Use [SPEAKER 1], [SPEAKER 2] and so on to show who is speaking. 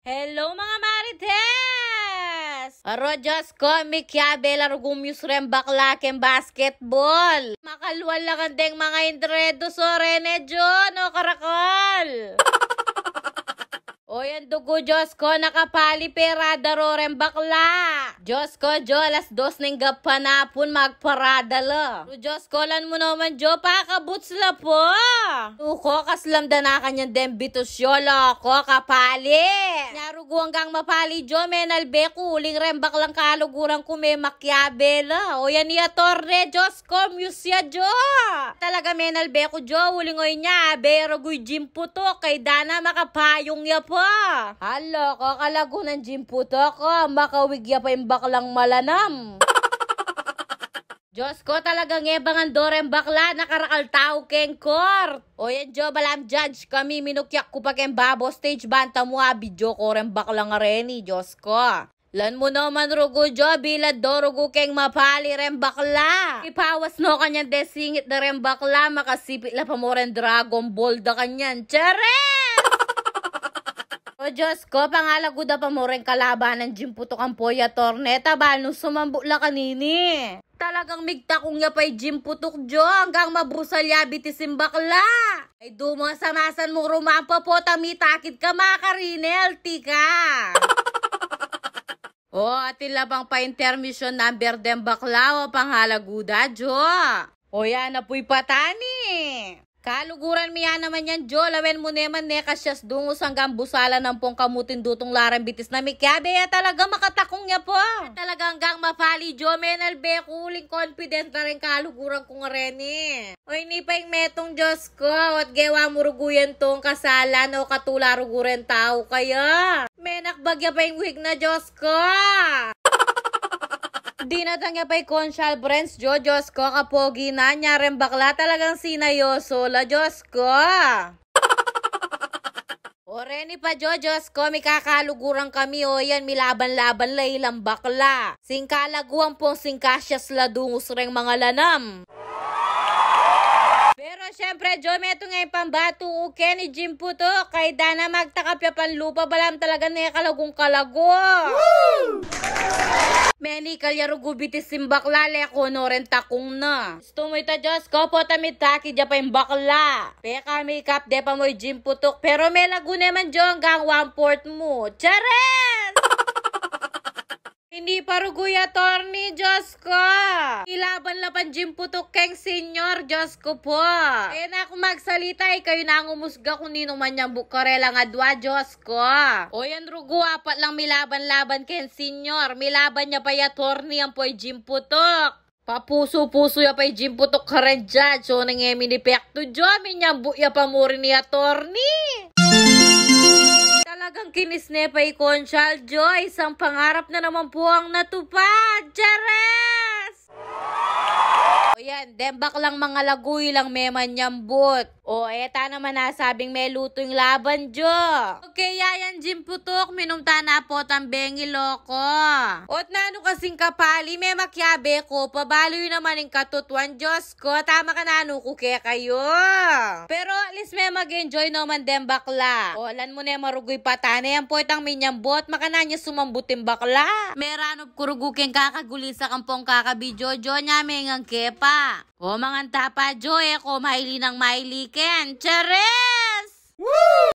[SPEAKER 1] Hello mga marites! Aro Diyos ko, may kiabela rugumius rin bakla ken basketball. Makaluwal lang ang deng mga indredo so rene no karakol. O yan dugo Diyos ko, nakapali perada ro rin bakla. Diyos ko, Jo, alas 2 ning gapanapon magparada la. Diyos ko, lan mo naman Jo, pakabuts la po. Uko, kaslamda na kanyang dembitos yolo ko, kapali. Narugo hanggang mapali Jo, menalbe kuling rin baklang kalugurang kume makyabela. O yan niya torre, Diyos ko, musya Jo. Talaga menalbe ko Jo, ulingoy niya, bero guy gym puto, kay dana makapayong ya po. Halo ko, kalago ng gym puto ko, makawigya pa yung baklang malanam. Diyos ko, talagang ebangan dorem bakla, nakarakal tao keng court. O yan Jo, balam judge kami, minukyak ko pa keng babo stage, banta mo video ko rin baklang areni, Diyos ko. Lan mo naman rugo Jo, bilad do rugo keng mapali rin bakla. Ipawas no kanyan desingit na rin bakla, makasipit la pa mo rin Dragon Ball da kanyan. Charet! O Diyos ko, pangalago da pa mo rin kalaban ng gym putok ang poya torneta, balo sumambu la kanini. Talagang migtakong niya pa'y gym putok Jo, hanggang mabusalya bitisim bakla. Ay dumo samasan mo rumampa po, tamitakit ka makarinel, tika. O atila bang pa intermission number dem bakla o pangalaguda Jo. O yan na po'y patani. Kaluguran miya naman yan, Jo. Lawen mo naman kasyas dungos hanggang busala ng pong kamutin dutong larang bitis na mikyabe. Talaga makatakong niya po. Talaga hanggang mapali, Jo. Menalbe kuling confident na rin kaluguran kong reni. O ini pa yung metong Diyos ko. At gawa mo ruguyan tong kasalan o katula ruguran tao kaya. Menakbagya pa yung wig na Diyos ko. Di na tangya pa'y konsyal brands, Jo, Diyos ko, kapogi na, nyarem bakla, talagang sinayoso la, Diyos ko. O reni pa, Jo, Diyos ko, may kakaluguran kami, o yan, milaban-laban la ilang bakla. Singkalaguan pong singkasyas la dungus ring mga lanam. Pero syempre, Jo, meto nga yung pambato uke ni Jim puto, kay dana magtakapya panlupa, balam talaga na kalagong kalago. Woo! Meni kalyaro gubitis sim bakla leko no ren takong na. Gusto mo ita Diyos ko po tamitaki dya pa yung bakla. Peka makeup de pa mo gym putok. Pero may lago naman Jo hanggang 1/4 mo. Chares! Hindi pa ruguya torni, Diyos ko. Ilaban lapan gym putok keng senior, Diyos ko po. Kaya na ako magsalita, kayo na ang umusga kung nino man niyang bukarela nga dwa, Diyos ko. O yan rugo, apat lang milaban-laban keng senior. Milaban niya pa ya torni ang po'y gym putok. Papuso-puso ya pa'y gym putok ka rin dyan. So nangyamin ni Pekto, Jo, minyabu ya pa mo rin niya torni. Talagang kinisne pa ikonsyal, Jo. Isang pangarap na naman po ang natupad. Chares! O yan, dembak lang mga laguy lang meman nyambut. O eta naman nasabing may luto yung laban, Jo. Okay, yayan Jim putok, minumta na po tambengi loko. Ot nano kasing kapali, may makyabe ko, pabalo yun naman yung katutuan, Diyos ko. Tama ka nano kuke kayo. Pero at least may mag-enjoy naman dem bakla. O alan mo na marugoy patane, ang po itang minyambot, makananya sumambutin bakla. Meranop kurugukin kakaguli sa kampong kakabidyo, Jo, nyame ngang kepa. O mga tapa, Jo, ko maili ng maili ken. Chares! Woo!